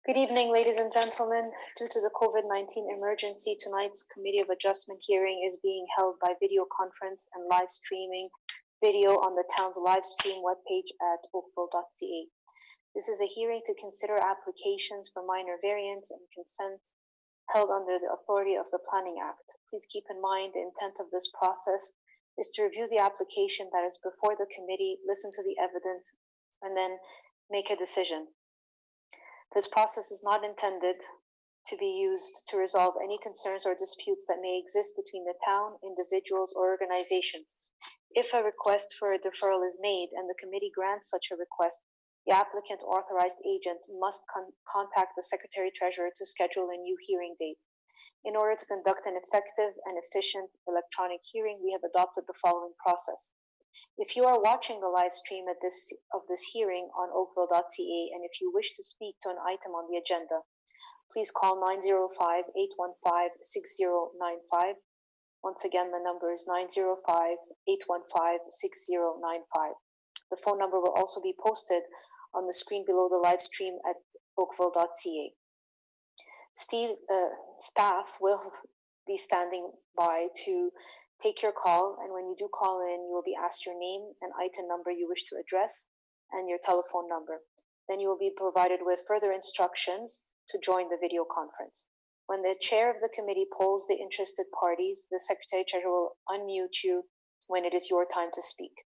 Good evening, ladies and gentlemen. Due to the COVID-19 emergency, tonight's Committee of Adjustment hearing is being held by video conference and live streaming video on the town's live stream webpage at oakville.ca. This is a hearing to consider applications for minor variance and consents held under the authority of the Planning Act. Please keep in mind the intent of this process is to review the application that is before the committee, listen to the evidence, and then make a decision. This process is not intended to be used to resolve any concerns or disputes that may exist between the town, individuals, or organizations. If a request for a deferral is made and the committee grants such a request, the applicant authorized agent must contact the Secretary-Treasurer to schedule a new hearing date. In order to conduct an effective and efficient electronic hearing, we have adopted the following process. If you are watching the live stream of this hearing on oakville.ca and if you wish to speak to an item on the agenda, please call 905-815-6095. Once again, the number is 905-815-6095. The phone number will also be posted on the screen below the live stream at oakville.ca. Staff will be standing by to take your call, and when you do call in, you will be asked your name and item number you wish to address and your telephone number. Then you will be provided with further instructions to join the video conference. When the chair of the committee polls the interested parties, the Secretary-Treasurer will unmute you when it is your time to speak.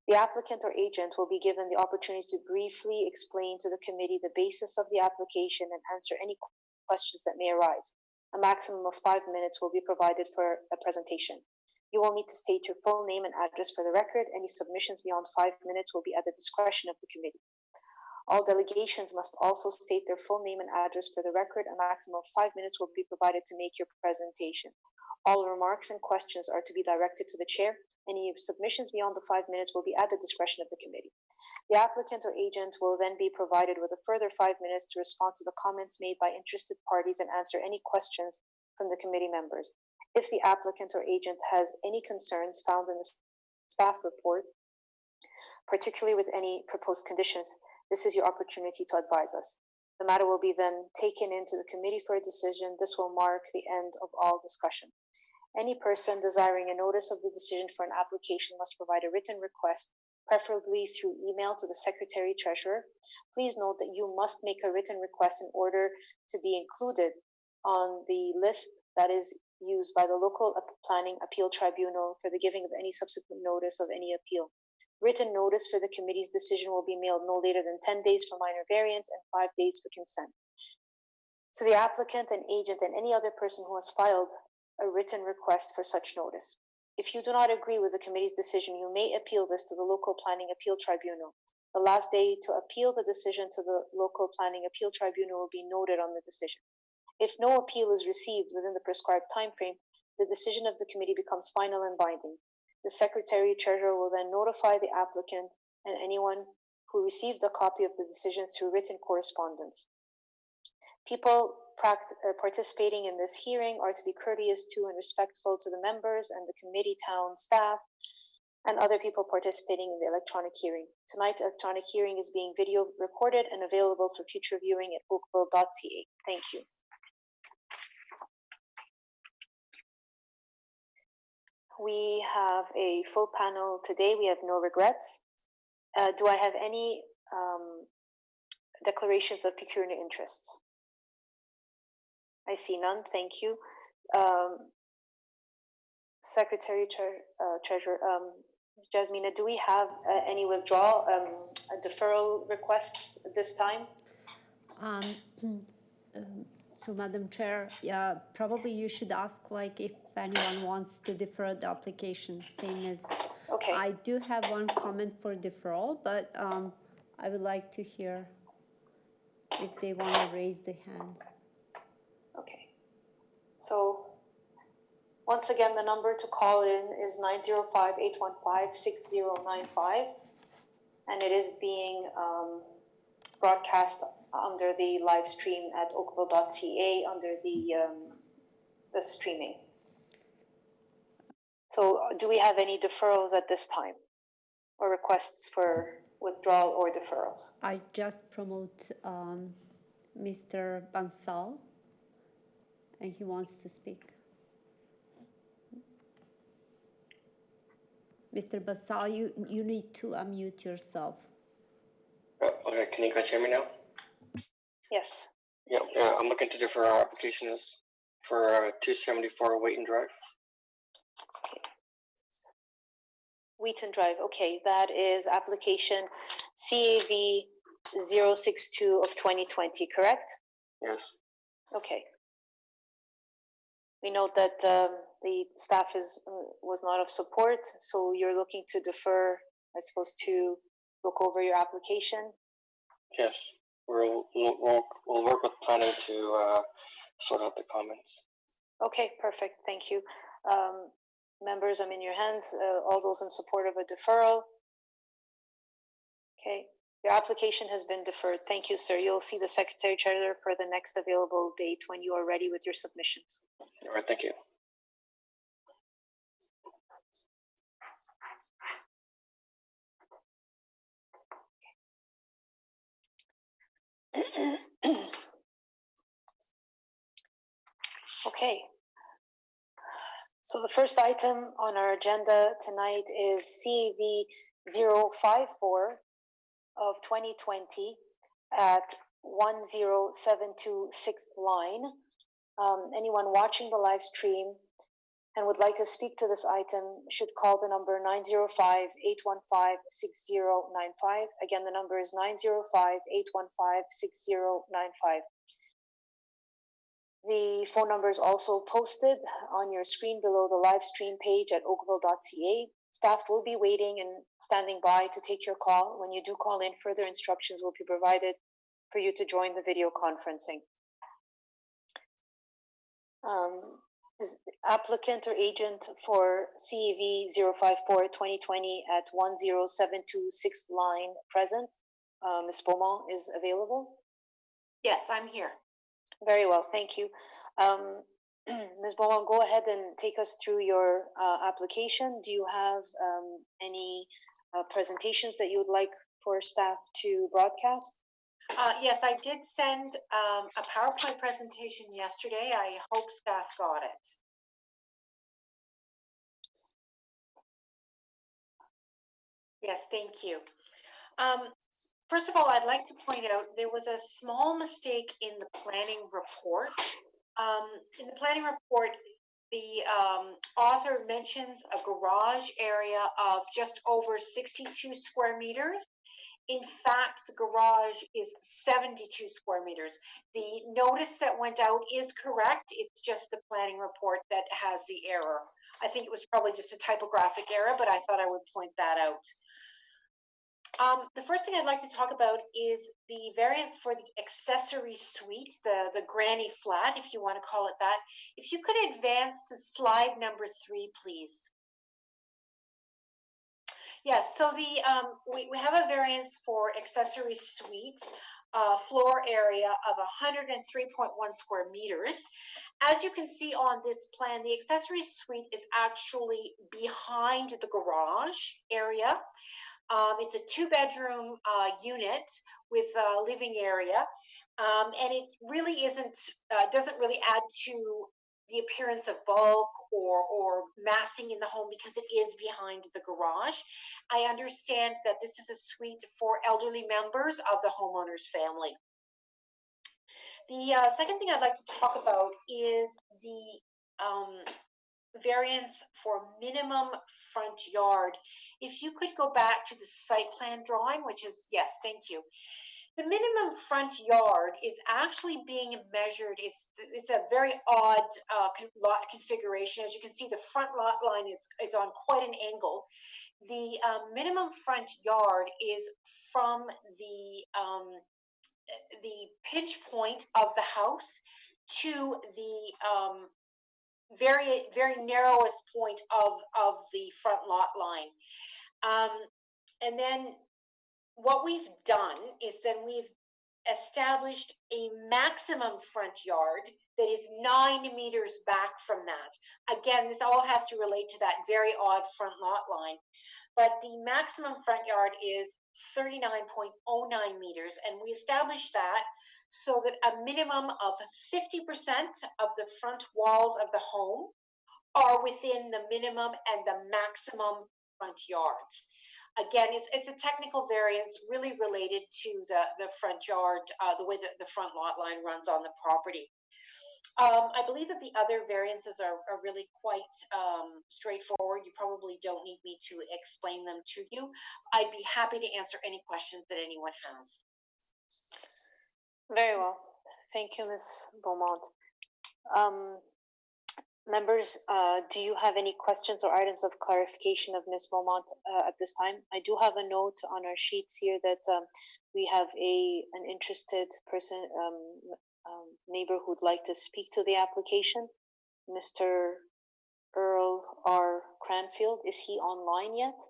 The applicant or agent will be given the opportunity to briefly explain to the committee the basis of the application and answer any questions that may arise. A maximum of 5 minutes will be provided for a presentation. You will need to state your full name and address for the record. Any submissions beyond 5 minutes will be at the discretion of the committee. All delegations must also state their full name and address for the record. A maximum of 5 minutes will be provided to make your presentation. All remarks and questions are to be directed to the chair. Any submissions beyond the 5 minutes will be at the discretion of the committee. The applicant or agent will then be provided with a further 5 minutes to respond to the comments made by interested parties and answer any questions from the committee members. If the applicant or agent has any concerns found in the staff report, particularly with any proposed conditions, this is your opportunity to advise us. The matter will be then taken into the committee for a decision. This will mark the end of all discussion. Any person desiring a notice of the decision for an application must provide a written request, preferably through email to the Secretary-Treasurer. Please note that you must make a written request in order to be included on the list that is used by the local planning appeal tribunal for the giving of any subsequent notice of any appeal. Written notice for the committee's decision will be mailed no later than 10 days for minor variance and 5 days for consent. To the applicant and agent and any other person who has filed a written request for such notice. If you do not agree with the committee's decision, you may appeal this to the local planning appeal tribunal. The last day to appeal the decision to the local planning appeal tribunal will be noted on the decision. If no appeal is received within the prescribed time frame, the decision of the committee becomes final and binding. The Secretary-Treasurer will then notify the applicant and anyone who received a copy of the decision through written correspondence. People participating in this hearing are to be courteous to and respectful to the members and the committee, town staff, and other people participating in the electronic hearing. Tonight's electronic hearing is being video recorded and available for future viewing at oakville.ca. Thank you. We have a full panel today. We have no regrets. Do I have any declarations of pecuniary interests? I see none. Thank you. Secretary-Treasurer, Jasmina, do we have any withdrawal, deferral requests at this time? So, Madam Chair, yeah, probably you should ask if anyone wants to defer the application, same as. Okay. I do have one comment for deferral, but I would like to hear if they want to raise the hand. Okay. So, once again, the number to call in is 905-815-6095, and it is being broadcast under the live stream at oakville.ca under the streaming. So do we have any deferrals at this time or requests for withdrawal or deferrals? I just promote Mr. Bansal, and he wants to speak. Mr. Bansal, you need to unmute yourself. Okay, can you guys hear me now? Yes. Yeah, I'm looking to defer our applications for 274 Wheaton Drive. Wheaton Drive. Okay, that is application CAV 062 of 2020, correct? Yes. Okay. We note that the staff was not of support, so you're looking to defer, I suppose, to look over your application. Yes. We'll work with planning to sort out the comments. Okay, perfect. Thank you. Members, I'm in your hands. All those in support of a deferral. Okay. Your application has been deferred. Thank you, sir. You'll see the Secretary Treasurer for the next available date when you are ready with your submissions. All right, thank you. Okay. So the first item on our agenda tonight is CAV 054 of 2020 at 10726 line. Anyone watching the live stream and would like to speak to this item should call the number 905-815-6095. Again, the number is 905-815-6095. The phone number is also posted on your screen below the live stream page at oakville.ca. Staff will be waiting and standing by to take your call. When you do call in, further instructions will be provided for you to join the video conferencing. Is applicant or agent for CAV 054 2020 at 10726 line present? Ms. Beaumont is available? Yes, I'm here. Very well, thank you. Ms. Beaumont, go ahead and take us through your application. Do you have any presentations that you would like for staff to broadcast? Yes, I did send a PowerPoint presentation yesterday. I hope staff got it. Yes, thank you. First of all, I'd like to point out there was a small mistake in the planning report. In the planning report, the author mentions a garage area of just over 62 square meters. In fact, the garage is 72 square meters. The notice that went out is correct. It's just the planning report that has the error. I think it was probably just a typographic error, but I thought I would point that out. The first thing I'd like to talk about is the variance for the accessory suite, the granny flat, if you want to call it that. If you could advance to slide number 3, please. Yes, so the we have a variance for accessory suite, floor area of 103.1 square meters. As you can see on this plan, the accessory suite is actually behind the garage area. It's a 2-bedroom unit with a living area, and it really doesn't really add to the appearance of bulk or massing in the home because it is behind the garage. I understand that this is a suite for elderly members of the homeowner's family. The second thing I'd like to talk about is the variance for minimum front yard. If you could go back to the site plan drawing, which is, yes, thank you. The minimum front yard is actually being measured. It's a very odd lot configuration. As you can see, the front lot line is on quite an angle. The minimum front yard is from the pinch point of the house to the very narrowest point of the front lot line. And then what we've done is then we've established a maximum front yard that is 9 meters back from that. Again, this all has to relate to that very odd front lot line. But the maximum front yard is 39.09 meters, and we established that so that a minimum of 50% of the front walls of the home are within the minimum and the maximum front yards. Again, it's a technical variance really related to the front yard, the way that the front lot line runs on the property. I believe that the other variances are really quite straightforward. You probably don't need me to explain them to you. I'd be happy to answer any questions that anyone has. Very well. Thank you, Ms. Beaumont. Members, do you have any questions or items of clarification of Ms. Beaumont at this time? I do have a note on our sheets here that we have an interested person, neighbor who'd like to speak to the application. Mr. Earl R. Cranfield, is he online yet?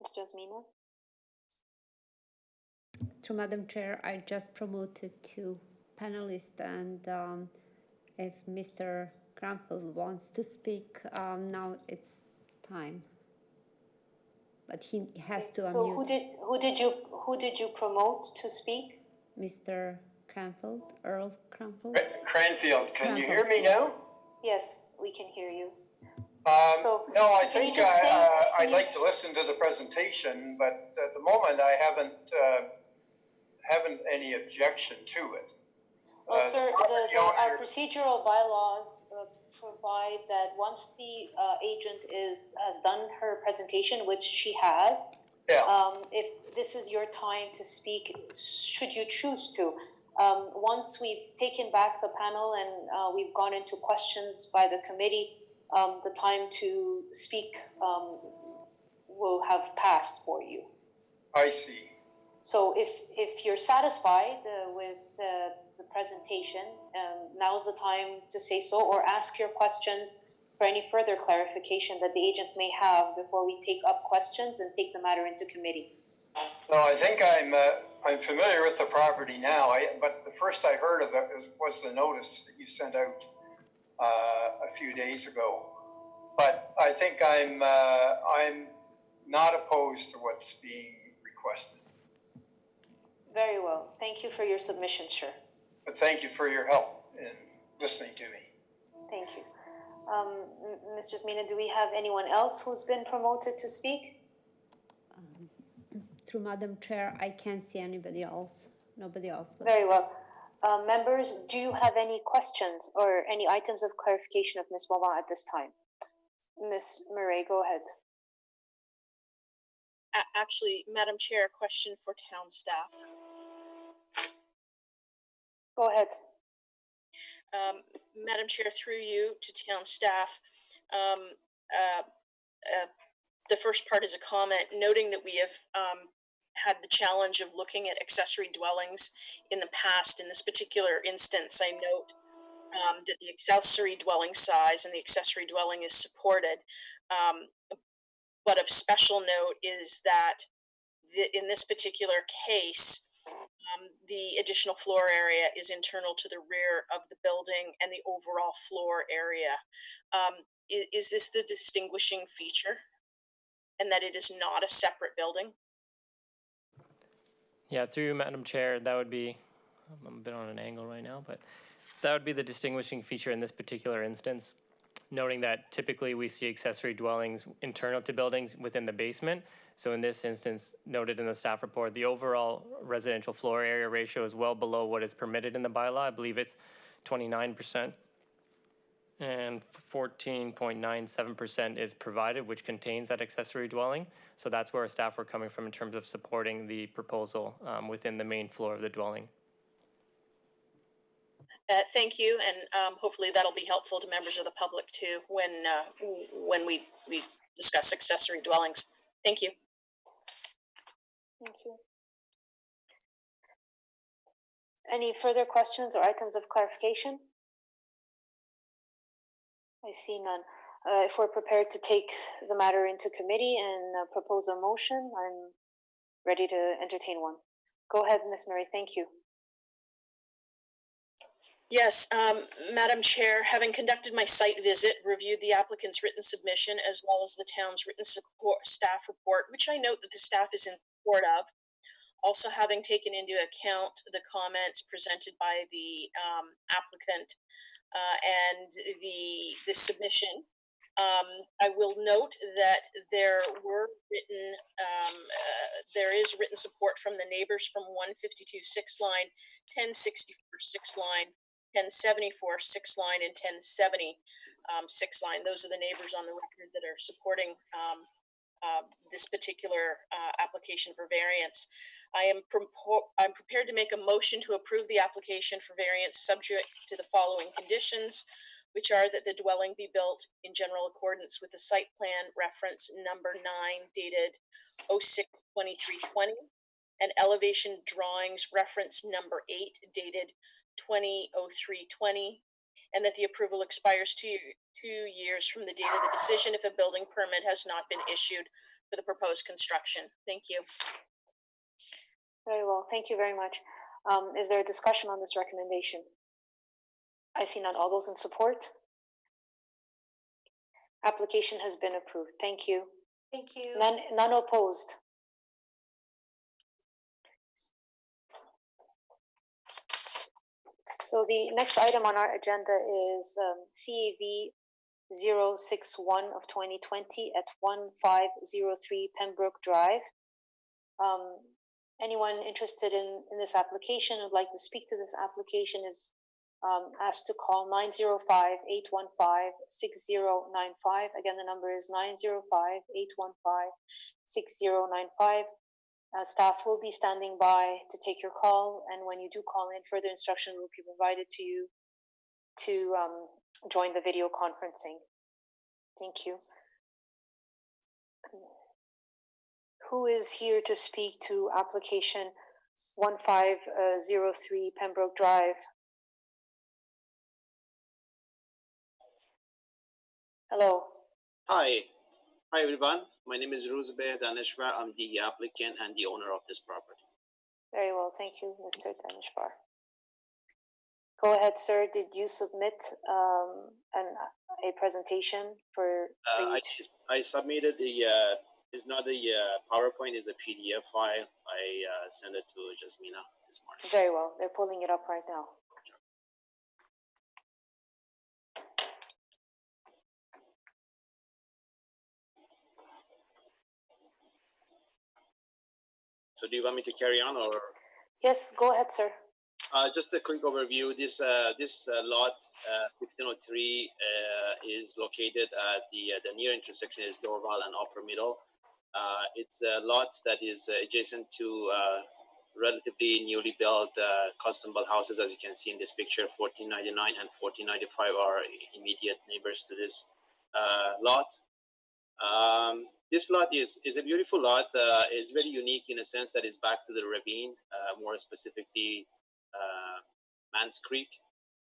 Ms. Jasmina? So, Madam Chair, I just promoted two panelists, and if Mr. Cranfield wants to speak, now it's time. But he has to So unmute. who did you promote to speak? Mr. Cranfield, Earl Cranfield. Cranfield, can you hear me now? Yes, we can hear you. No, I think I'd like to listen to the presentation, but at the moment I haven't any objection to it. Well, sir, our procedural bylaws provide that once the agent has done her presentation, which she has, if this is your time to speak, should you choose to, once we've taken back the panel and we've gone into questions by the committee, the time to speak will have passed for you. I see. So if you're satisfied with the presentation, now's the time to say so, or ask your questions for any further clarification that the agent may have before we take up questions and take the matter into committee. No, I think I'm familiar with the property now, but the first I heard of it was the notice that you sent out a few days ago. But I think I'm not opposed to what's being requested. Very well. Thank you for your submission, sir. But thank you for your help in listening to me. Thank you. Ms. Jasmina, do we have anyone else who's been promoted to speak? Through Madam Chair, I can't see anybody else. Nobody else. Very well. Members, do you have any questions or any items of clarification of Ms. Beaumont at this time? Ms. Murray, go ahead. Actually, Madam Chair, a question for town staff. Go ahead. Madam Chair, through you to town staff, the first part is a comment noting that we have had the challenge of looking at accessory dwellings in the past. In this particular instance, I note that the accessory dwelling size and the accessory dwelling is supported. But of special note is that in this particular case, the additional floor area is internal to the rear of the building and the overall floor area. Is this the distinguishing feature, and that it is not a separate building? Yeah, through you, Madam Chair, that would be, I'm a bit on an angle right now, but that would be the distinguishing feature in this particular instance, noting that typically we see accessory dwellings internal to buildings within the basement. So in this instance, noted in the staff report, the overall residential floor area ratio is well below what is permitted in the bylaw. I believe it's 29%. And 14.97% is provided, which contains that accessory dwelling. So that's where our staff were coming from in terms of supporting the proposal within the main floor of the dwelling. Thank you, and hopefully that'll be helpful to members of the public too when we discuss accessory dwellings. Thank you. Thank you. Any further questions or items of clarification? I see none. If we're prepared to take the matter into committee and propose a motion, I'm ready to entertain one. Go ahead, Ms. Murray. Thank you. Yes, Madam Chair, having conducted my site visit, reviewed the applicant's written submission as well as the town's written support staff report, which I note that the staff is in support of. Also, having taken into account the comments presented by the applicant and the submission, I will note that there is written support from the neighbors from 152 6 line, 1064 6 line, 1074 6 line, and 1070 6 line. Those are the neighbors on the record that are supporting this particular application for variance. I'm prepared to make a motion to approve the application for variance subject to the following conditions, which are that the dwelling be built in general accordance with the site plan reference number 9 dated 06/23/20 and elevation drawings reference number 8 dated 20/03/20, and that the approval expires 2 years from the date of the decision if a building permit has not been issued for the proposed construction. Thank you. Very well, thank you very much. Is there a discussion on this recommendation? I see none. All those in support? Application has been approved. Thank you. Thank you. None opposed. So the next item on our agenda is CAV 061 of 2020 at 1503 Pembroke Drive. Anyone interested in this application would like to speak to this application is asked to call 905-815-6095. Again, the number is 905-815-6095. Staff will be standing by to take your call, and when you do call in, further instruction will be provided to you to join the video conferencing. Thank you. Who is here to speak to application 1503 Pembroke Drive? Hello. Hi everyone. My name is Ruzbeh Daneshvar. I'm the applicant and the owner of this property. Very well, thank you, Mr. Daneshvar. Go ahead, sir. Did you submit a presentation for you? I submitted the. It's not a PowerPoint. It's a PDF file. I sent it to Jasmina this morning. Very well. They're pulling it up right now. So do you want me to carry on or? Yes, go ahead, sir. Just a quick overview. This lot 1503 is located at the near intersection is Dorval and Upper Middle. It's a lot that is adjacent to relatively newly built custom built houses, as you can see in this picture. 1499 and 1495 are immediate neighbors to this lot. This lot is a beautiful lot. It's very unique in a sense that it's back to the ravine, more specifically Mans Creek.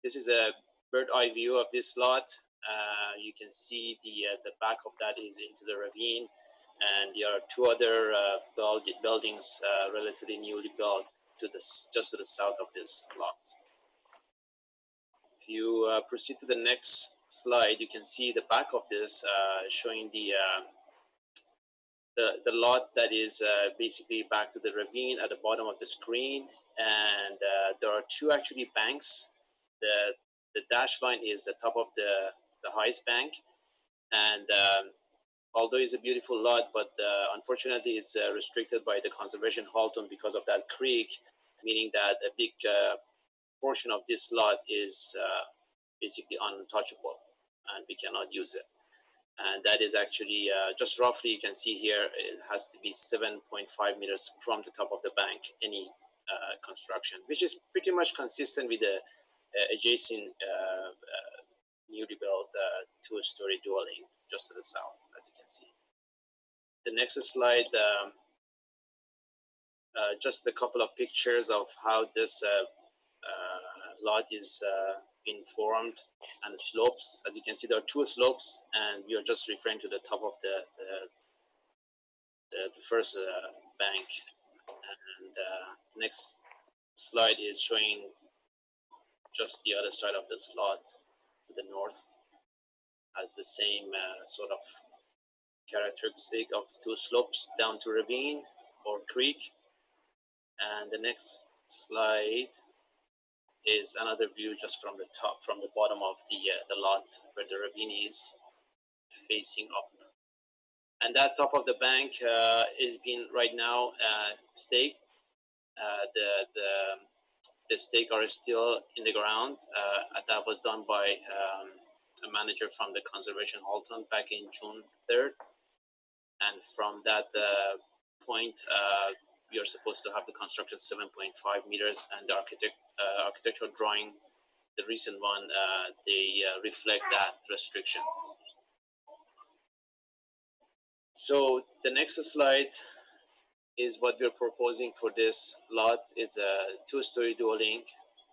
This is a bird eye view of this lot. You can see the back of that is into the ravine, and there are two other buildings relatively newly built just to the south of this lot. If you proceed to the next slide, you can see the back of this showing the lot that is basically back to the ravine at the bottom of the screen, and there are two actually banks. The dash line is the top of the highest bank, and although it's a beautiful lot, but unfortunately it's restricted by the conservation halton because of that creek, meaning that a big portion of this lot is basically untouchable and we cannot use it. And that is actually just roughly, you can see here, it has to be 7.5 meters from the top of the bank, any construction, which is pretty much consistent with the adjacent newly built two-story dwelling just to the south, as you can see. The next slide, just a couple of pictures of how this lot is being formed and the slopes. As you can see, there are two slopes, and we are just referring to the top of the first bank. And next slide is showing just the other side of this lot to the north, has the same sort of characteristic of two slopes down to ravine or creek. And the next slide is another view just from the top, from the bottom of the lot where the ravine is facing up. And that top of the bank is being right now staked. The stake are still in the ground. That was done by a manager from the Conservation Halton back in June 3rd. And from that point, we are supposed to have the construction 7.5 meters, and the architectural drawing, the recent one, they reflect that restrictions. So the next slide is what we're proposing for this lot. Is a two-story dwelling,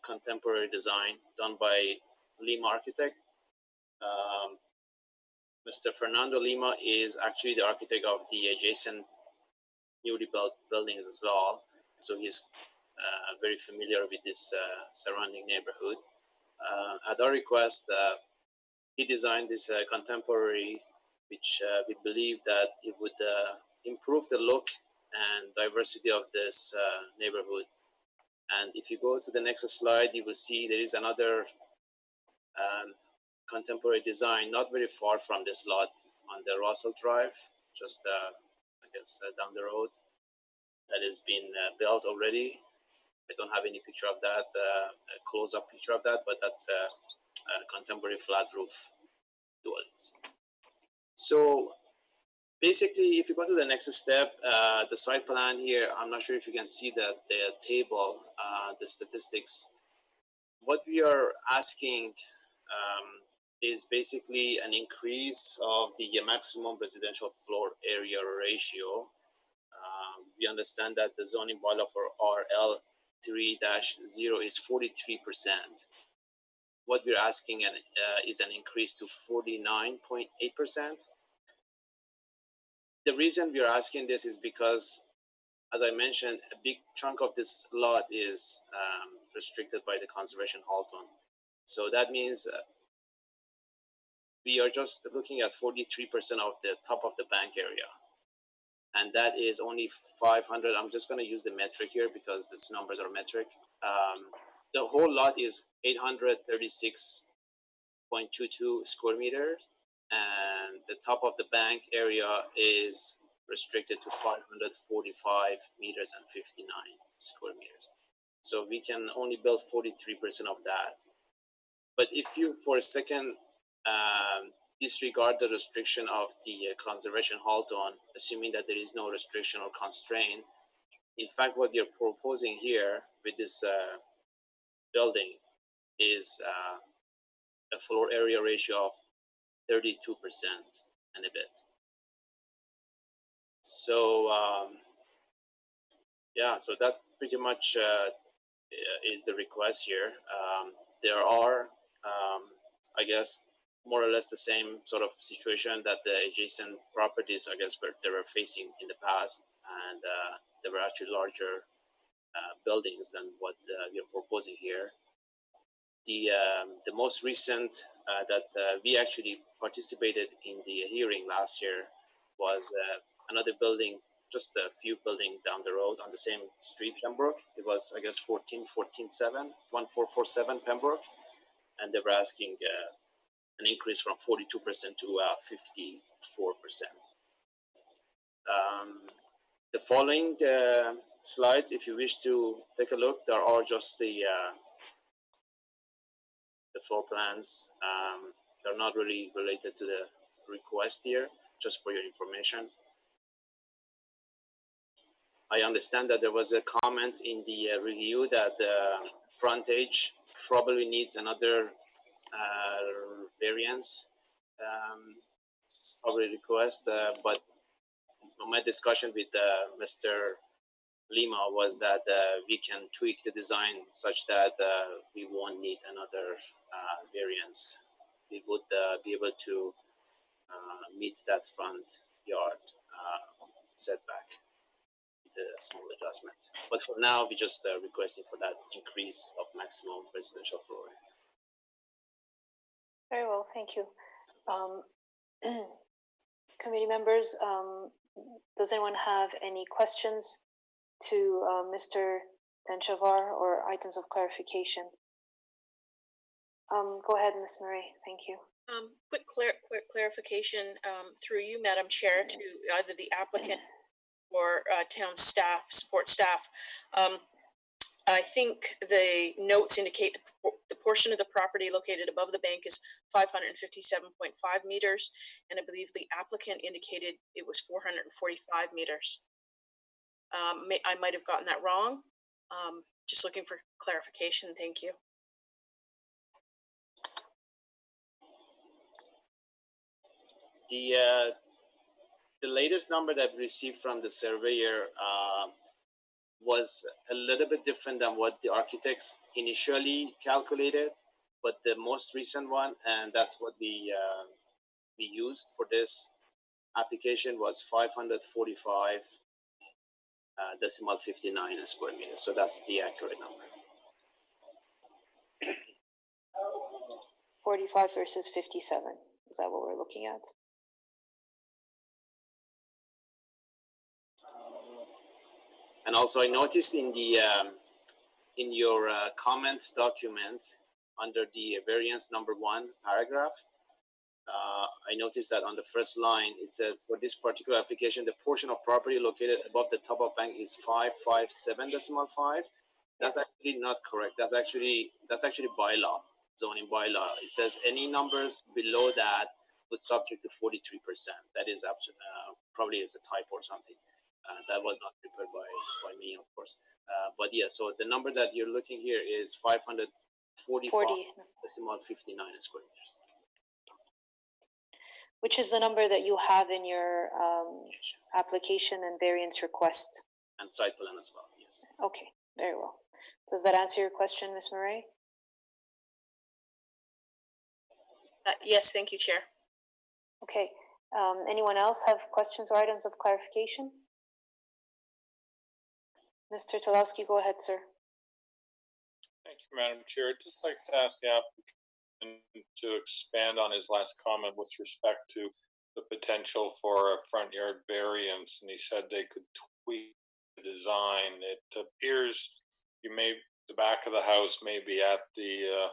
contemporary design done by Lima Architect. Mr. Fernando Lima is actually the architect of the adjacent newly built buildings as well. So he's very familiar with this surrounding neighborhood. At our request, he designed this contemporary, which we believe that it would improve the look and diversity of this neighborhood. And if you go to the next slide, you will see there is another contemporary design not very far from this lot on the Russell Drive, just I guess down the road, that has been built already. I don't have any picture of that, a close-up picture of that, but that's a contemporary flat roof dwellings. So basically, if you go to the next step, the site plan here, I'm not sure if you can see the table, the statistics. What we are asking is basically an increase of the maximum residential floor area ratio. We understand that the zoning bylaw for RL 3-0 is 43%. What we're asking is an increase to 49.8%. The reason we're asking this is because, as I mentioned, a big chunk of this lot is restricted by the Conservation Halton. So that means we are just looking at 43% of the top of the bank area. And that is only 500. I'm just going to use the metric here because these numbers are metric. The whole lot is 836.22 square meters. And the top of the bank area is restricted to 545 meters and 59 square meters. So we can only build 43% of that. But if you, for a second, disregard the restriction of the Conservation Halton, assuming that there is no restriction or constraint, in fact, what you're proposing here with this building is a floor area ratio of 32% and a bit. So yeah, so that's pretty much is the request here. There are, I guess, more or less the same sort of situation that the adjacent properties, I guess, they were facing in the past, and they were actually larger buildings than what we are proposing here. The most recent that we actually participated in the hearing last year was another building, just a few buildings down the road on the same street, Pembroke. It was, I guess, 1447 Pembroke, and they were asking an increase from 42% to 54%. The following slides, if you wish to take a look, there are just the floor plans. They're not really related to the request here, just for your information. I understand that there was a comment in the review that the frontage probably needs another variance, probably request, but my discussion with Mr. Lima was that we can tweak the design such that we won't need another variance. We would be able to meet that front yard setback with a small adjustment. But for now, we're just requesting for that increase of maximum residential floor area. Very well, thank you. Committee members, does anyone have any questions to Mr. Denchavar or items of clarification? Go ahead, Ms. Murray. Thank you. Quick clarification through you, Madam Chair, to either the applicant or town staff, support staff. I think the notes indicate the portion of the property located above the bank is 557.5 meters, and I believe the applicant indicated it was 445 meters. I might have gotten that wrong. Just looking for clarification. Thank you. The latest number that we received from the surveyor was a little bit different than what the architects initially calculated, but the most recent one, and that's what we used for this application, was 545 decimal 59 square meters. So that's the accurate number. 45 versus 57. Is that what we're looking at? And also, I noticed in the in your comment document under the variance number 1 paragraph, I noticed that on the first line it says, for this particular application, the portion of property located above the top of bank is 557.5. That's actually not correct. That's actually bylaw, zoning bylaw. It says any numbers below that would subject to 43%. That is probably is a typo or something. That was not prepared by me, of course. But yeah, so the number that you're looking here is 545.59 square meters. Which is the number that you have in your application and variance request. And site plan as well, yes. Okay, very well. Does that answer your question, Ms. Murray? Yes, thank you, Chair. Okay, anyone else have questions or items of clarification? Mr. Telawski, go ahead, sir. Thank you, Madam Chair. I'd just like to ask the applicant to expand on his last comment with respect to the potential for a front yard variance, and he said they could tweak the design. It appears the back of the house may be at the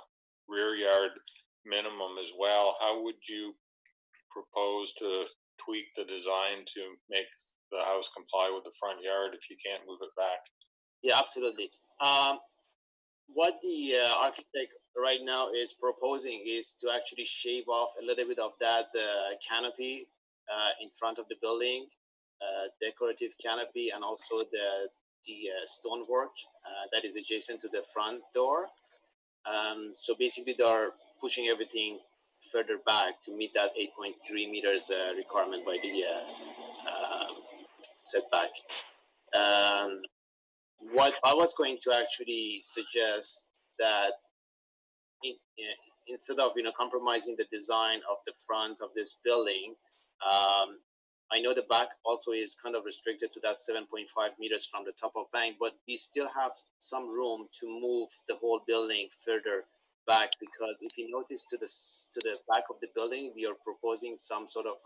rear yard minimum as well. How would you propose to tweak the design to make the house comply with the front yard if you can't move it back? Yeah, absolutely. What the architect right now is proposing is to actually shave off a little bit of that canopy in front of the building, decorative canopy, and also the stonework that is adjacent to the front door. So basically, they are pushing everything further back to meet that 8.3 meters requirement by the setback. What I was going to actually suggest that instead of compromising the design of the front of this building, I know the back also is kind of restricted to that 7.5 meters from the top of bank, but we still have some room to move the whole building further back, because if you notice to the back of the building, we are proposing some sort of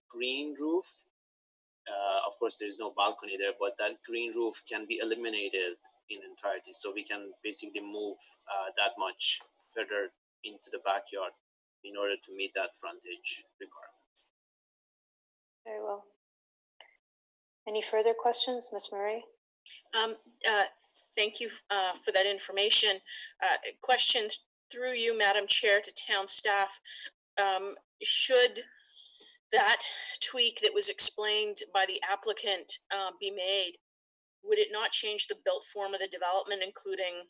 green roof. Of course, there's no balcony there, but that green roof can be eliminated in entirety. So we can basically move that much further into the backyard in order to meet that frontage requirement. Very well. Any further questions, Ms. Murray? Thank you for that information. Question through you, Madam Chair, to town staff. Should that tweak that was explained by the applicant be made, would it not change the built form of the development, including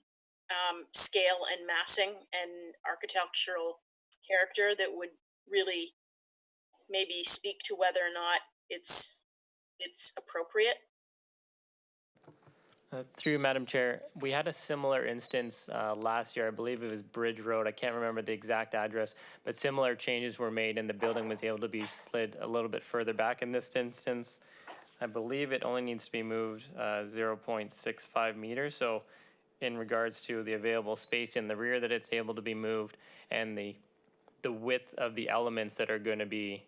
scale and massing and architectural character, that would really maybe speak to whether or not it's appropriate? Through you, Madam Chair, we had a similar instance last year. I believe it was Bridge Road. I can't remember the exact address, but similar changes were made and the building was able to be slid a little bit further back in this instance. I believe it only needs to be moved 0.65 meters. So in regards to the available space in the rear that it's able to be moved, and the width of the elements that are going to be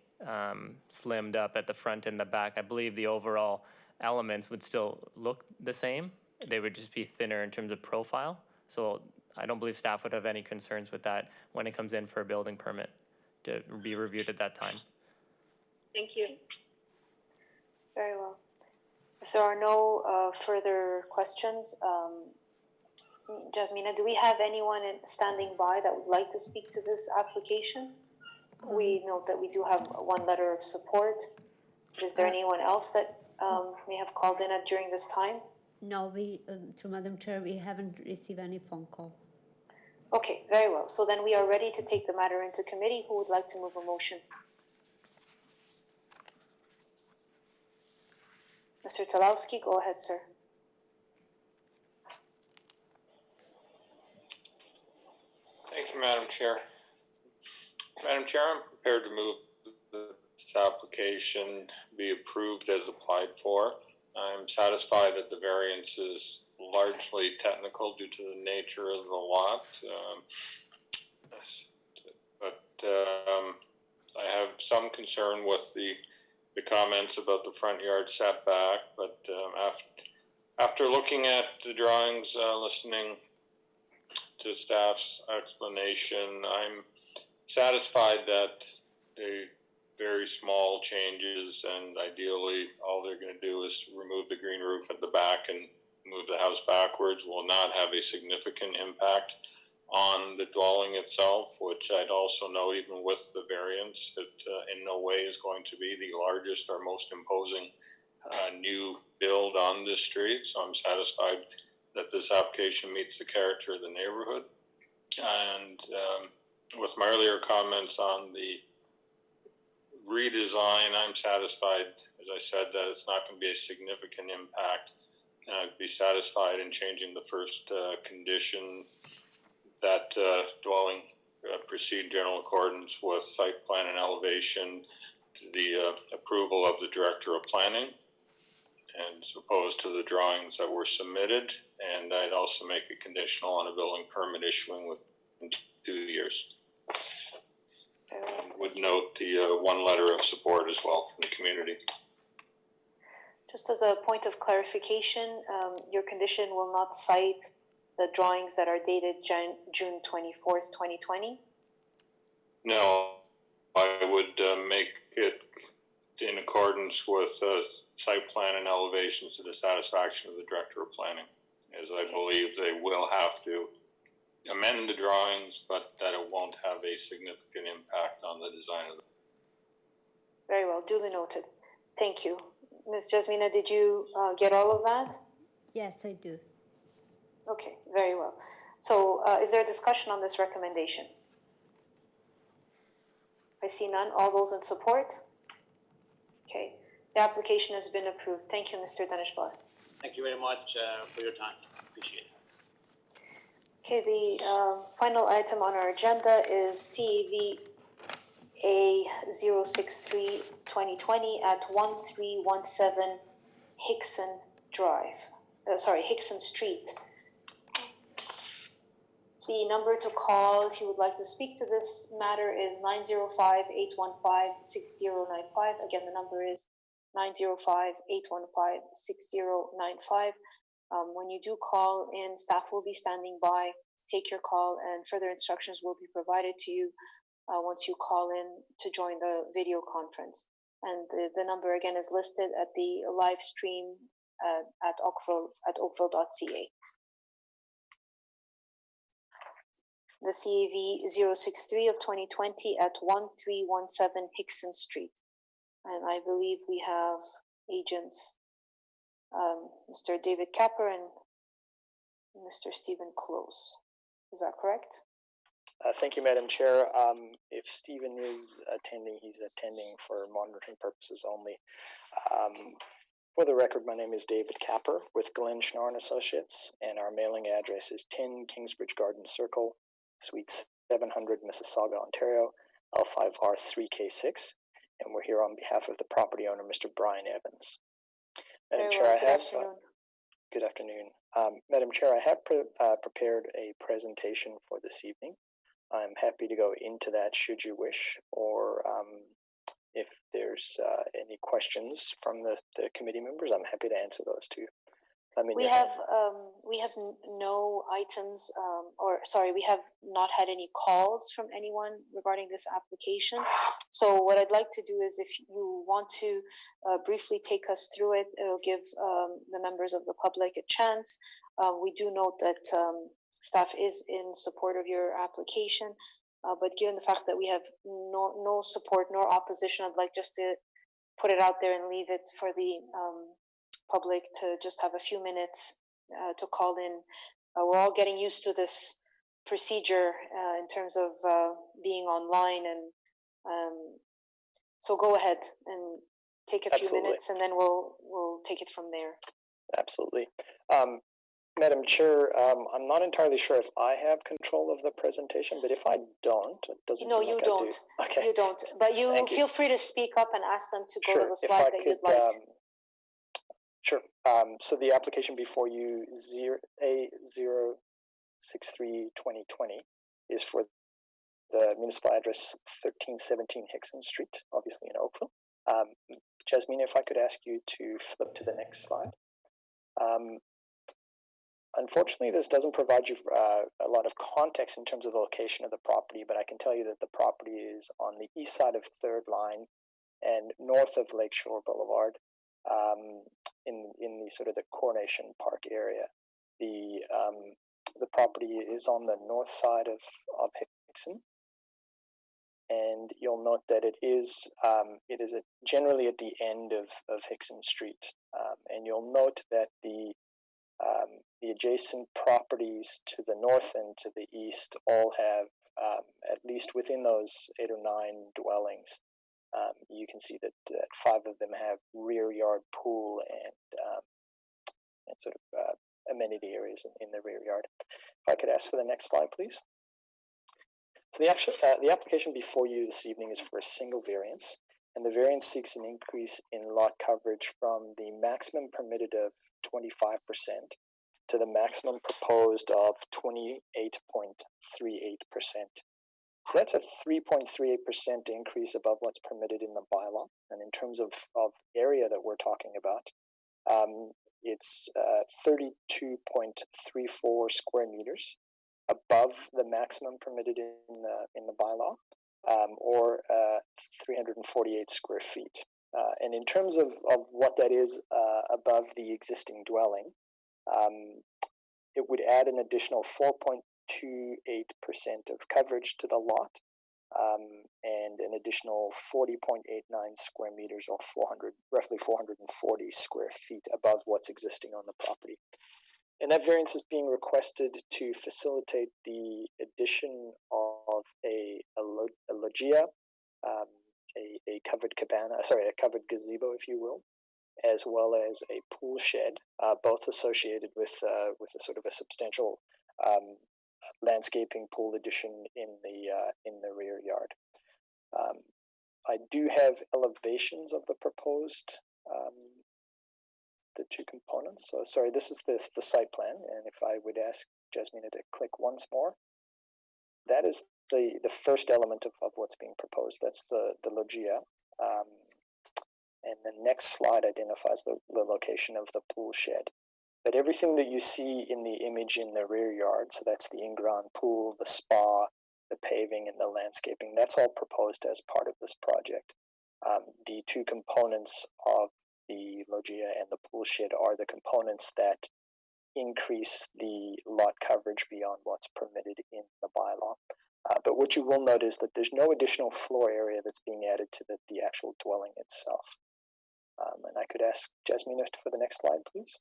slimmed up at the front and the back, I believe the overall elements would still look the same. They would just be thinner in terms of profile. So I don't believe staff would have any concerns with that when it comes in for a building permit to be reviewed at that time. Thank you. Very well. If there are no further questions, Jasmina, do we have anyone standing by that would like to speak to this application? We note that we do have one letter of support. Is there anyone else that may have called in during this time? No, through Madam Chair, we haven't received any phone call. Okay, very well. So then we are ready to take the matter into committee. Who would like to move a motion? Mr. Telawski, go ahead, sir. Thank you, Madam Chair. Madam Chair, I'm prepared to move this application be approved as applied for. I'm satisfied that the variance is largely technical due to the nature of the lot. I have some concern with the comments about the front yard setback, but after looking at the drawings, listening to staff's explanation, I'm satisfied that the very small changes, and ideally all they're going to do is remove the green roof at the back and move the house backwards, will not have a significant impact on the dwelling itself, which I'd also note, even with the variance, it in no way is going to be the largest or most imposing new build on this street. So I'm satisfied that this application meets the character of the neighborhood. And with my earlier comments on the redesign, I'm satisfied, as I said, that it's not going to be a significant impact. And I'd be satisfied in changing the first condition that dwelling proceed in general accordance with site plan and elevation to the approval of the Director of Planning, and as opposed to the drawings that were submitted. And I'd also make it conditional on a building permit issuing within 2 years. And would note the one letter of support as well from the community. Just as a point of clarification, your condition will not cite the drawings that are dated June 24th, 2020? No, I would make it in accordance with site plan and elevations to the satisfaction of the Director of Planning, as I believe they will have to amend the drawings, but that it won't have a significant impact on the design of them. Very well, duly noted. Thank you. Ms. Jasmina, did you get all of that? Yes, I do. Okay, very well. So is there a discussion on this recommendation? I see none. All those in support? Okay, the application has been approved. Thank you, Mr. Danishvar. Thank you very much for your time. Appreciate it. Okay, the final item on our agenda is CAV A063-2020 at 1317 Hickson Hickson Street. The number to call if you would like to speak to this matter is 905-815-6095. Again, the number is 905-815-6095. When you do call in, staff will be standing by to take your call, and further instructions will be provided to you once you call in to join the video conference. And the number again is listed at the live stream at oakville.ca. The CAV 063 of 2020 at 1317 Hickson Street. And I believe we have agents, Mr. David Capper and Mr. Stephen Close. Is that correct? Thank you, Madam Chair. If Stephen is attending, he's attending for monitoring purposes only. For the record, my name is David Capper with Glenn Schnorr & Associates, and our mailing address is 10 Kingsbridge Garden Circle, Suite 700, Mississauga, Ontario, L5R3K6, and we're here on behalf of the property owner, Mr. Brian Evans. Madam Very Chair, well. I Good have. afternoon. Good afternoon. Madam Chair, I have prepared a presentation for this evening. I'm happy to go into that should you wish, or if there's any questions from the committee members, I'm happy to answer those too. We have no items, or sorry, we have not had any calls from anyone regarding this application. So what I'd like to do is, if you want to briefly take us through it, it'll give the members of the public a chance. We do note that staff is in support of your application, but given the fact that we have no support nor opposition, I'd like just to put it out there and leave it for the public to just have a few minutes to call in. We're all getting used to this procedure in terms of being online, and so go ahead and take a few Absolutely. minutes, and then we'll take it from there. Absolutely. Madam Chair, I'm not entirely sure if I have control of the presentation, but if I don't, it doesn't No, seem you like don't. I do. Okay. You don't. But you Thank you. feel free to speak up and ask them to go Sure. to the If slide I that could, you'd like. Sure. So the application before you, A063-2020, is for the municipal address 1317 Hickson Street, obviously in Oakville. Jasmine, if I could ask you to flip to the next slide. Unfortunately, this doesn't provide you a lot of context in terms of the location of the property, but I can tell you that the property is on the east side of 3rd Line and north of Lakeshore Boulevard, in the sort of the Coronation Park area. The property is on the north side of Hickson, and you'll note that it is generally at the end of Hickson Street, and you'll note that the adjacent properties to the north and to the east all have, at least within those 8 or 9 dwellings, you can see that 5 of them have rear yard pool and sort of amenity areas in the rear yard. If I could ask for the next slide, please. So the application before you this evening is for a single variance, and the variance seeks an increase in lot coverage from the maximum permitted of 25% to the maximum proposed of 28.38%. So that's a 3.38% increase above what's permitted in the bylaw. And in terms of area that we're talking about, it's 32.34 square meters above the maximum permitted in the bylaw, or 348 square feet. And in terms of what that is above the existing dwelling, it would add an additional 4.28% of coverage to the lot, and an additional 40.89 square meters, or roughly 440 square feet above what's existing on the property. And that variance is being requested to facilitate the addition of a loggia, a covered cabana, a covered gazebo, if you will, as well as a pool shed, both associated with a sort of a substantial landscaping pool addition in the rear yard. I do have elevations of the proposed the 2 components. So sorry, this is the site plan, and if I would ask Jasmine to click once more, that is the first element of what's being proposed. That's the loggia. And the next slide identifies the location of the pool shed. But everything that you see in the image in the rear yard, so that's the in-ground pool, the spa, the paving, and the landscaping, that's all proposed as part of this project. The 2 components of the loggia and the pool shed are the components that increase the lot coverage beyond what's permitted in the bylaw. But what you will note is that there's no additional floor area that's being added to the actual dwelling itself. And I could ask Jasmine for the next slide, please.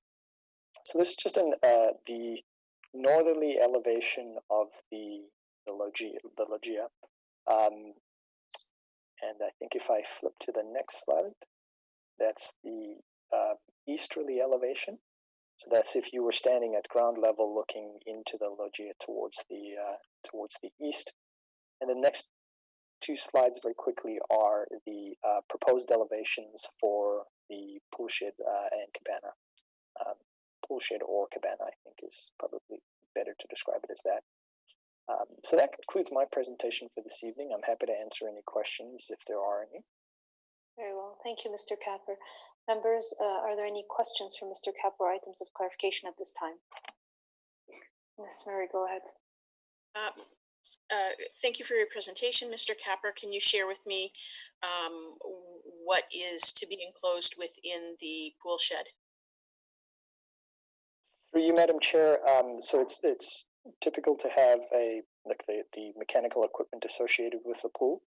So this is just the northerly elevation of the loggia. And I think if I flip to the next slide, that's the easterly elevation. So that's if you were standing at ground level looking into the loggia towards the east. And the next 2 slides very quickly are the proposed elevations for the pool shed and cabana. Pool shed or cabana, I think, is probably better to describe it as that. So that concludes my presentation for this evening. I'm happy to answer any questions if there are any. Very well. Thank you, Mr. Capper. Members, are there any questions for Mr. Capper or items of clarification at this time? Ms. Murray, go ahead. Thank you for your presentation, Mr. Capper. Can you share with me what is to be enclosed within the pool shed? Through you, Madam Chair. So it's typical to have the mechanical equipment associated with the pool.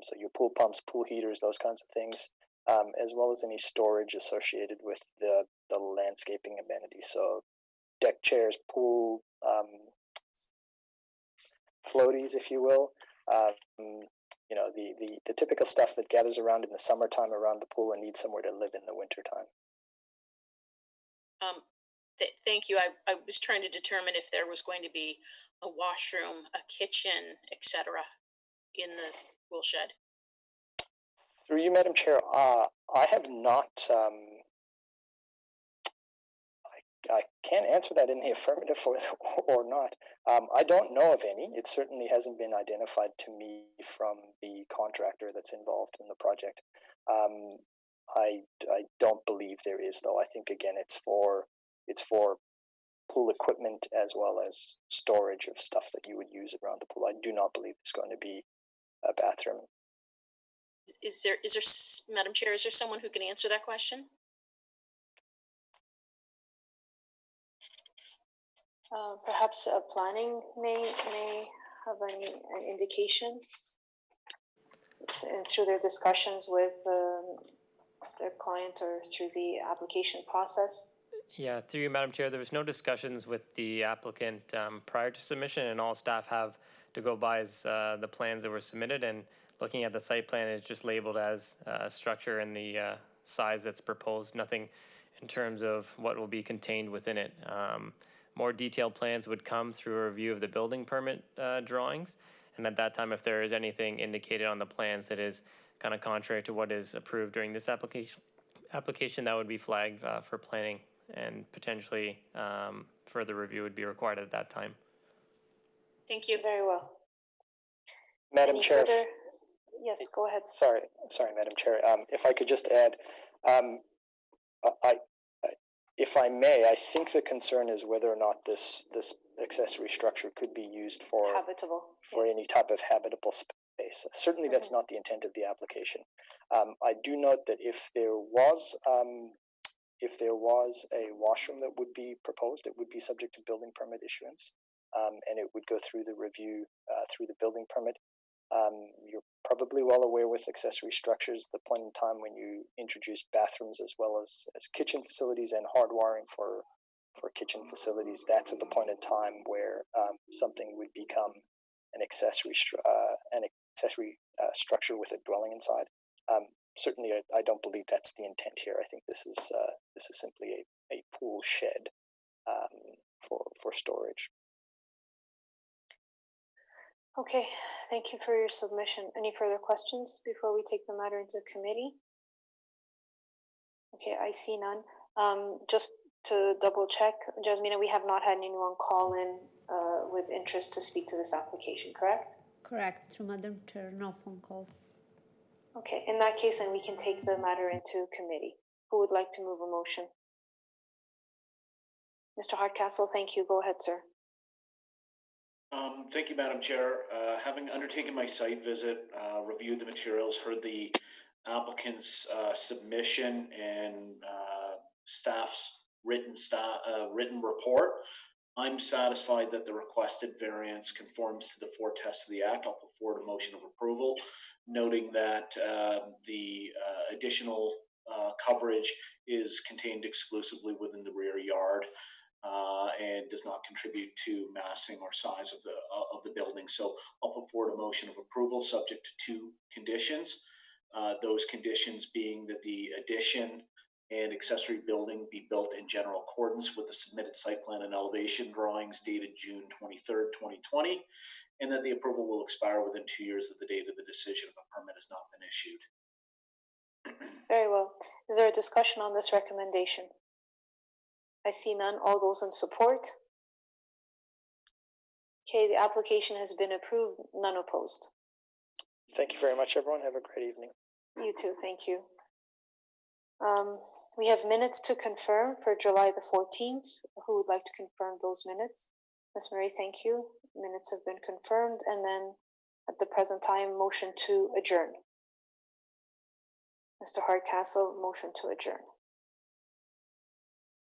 So your pool pumps, pool heaters, those kinds of things, as well as any storage associated with the landscaping amenities. So deck chairs, pool floaties, if you will. You know, the typical stuff that gathers around in the summertime around the pool and needs somewhere to live in the wintertime. Thank you. I was trying to determine if there was going to be a washroom, a kitchen, etc. in the pool shed. Through you, Madam Chair, I have not. I can't answer that in the affirmative or not. I don't know of any. It certainly hasn't been identified to me from the contractor that's involved in the project. I don't believe there is, though. I think again, it's for pool equipment as well as storage of stuff that you would use around the pool. I do not believe there's going to be a bathroom. Is there, Madam Chair, is there someone who can answer that question? Perhaps planning may have an indication through their discussions with their client or through the application process. Yeah, through you, Madam Chair, there was no discussions with the applicant prior to submission, and all staff have to go by is the plans that were submitted, and looking at the site plan, it's just labeled as structure and the size that's proposed, nothing in terms of what will be contained within it. More detailed plans would come through a review of the building permit drawings, and at that time, if there is anything indicated on the plans that is kind of contrary to what is approved during this application, that would be flagged for planning, and potentially further review would be required at that time. Thank you. Very well. Madam Chair. Yes, go ahead. Sorry, Madam Chair. If I could just add, if I may, I think the concern is whether or not this accessory structure could be used for habitable, for yes. any type of habitable space. Certainly, that's not the intent of the application. I do note that if there was a washroom that would be proposed, it would be subject to building permit issuance, and it would go through the review through the building permit. You're probably well aware with accessory structures, the point in time when you introduce bathrooms as well as kitchen facilities and hardwiring for kitchen facilities, that's at the point in time where something would become an accessory structure with a dwelling inside. Certainly, I don't believe that's the intent here. I think this is simply a pool shed for storage. Okay, thank you for your submission. Any further questions before we take the matter into committee? Okay, I see none. Just to double check, Jasmina, we have not had anyone call in with interest to speak to this application, correct? Correct, through Madam Chair, no phone calls. Okay, in that case, then we can take the matter into committee. Who would like to move a motion? Mr. Hardcastle, thank you. Go ahead, sir. Thank you, Madam Chair. Having undertaken my site visit, reviewed the materials, heard the applicant's submission and staff's written report, I'm satisfied that the requested variance conforms to the four tests of the Act. I'll put forward a motion of approval, noting that the additional coverage is contained exclusively within the rear yard. And does not contribute to massing or size of the building. So I'll put forward a motion of approval subject to two conditions. Those conditions being that the addition and accessory building be built in general accordance with the submitted site plan and elevation drawings dated June 23rd, 2020, and that the approval will expire within 2 years of the date of the decision if a permit has not been issued. Very well. Is there a discussion on this recommendation? I see none. All those in support? Okay, the application has been approved. None opposed. Thank you very much, everyone. Have a great evening. You too. Thank you. We have minutes to confirm for July the 14th. Who would like to confirm those minutes? Ms. Marie, thank you. Minutes have been confirmed. And then at the present time, motion to adjourn. Mr. Hardcastle, motion to adjourn.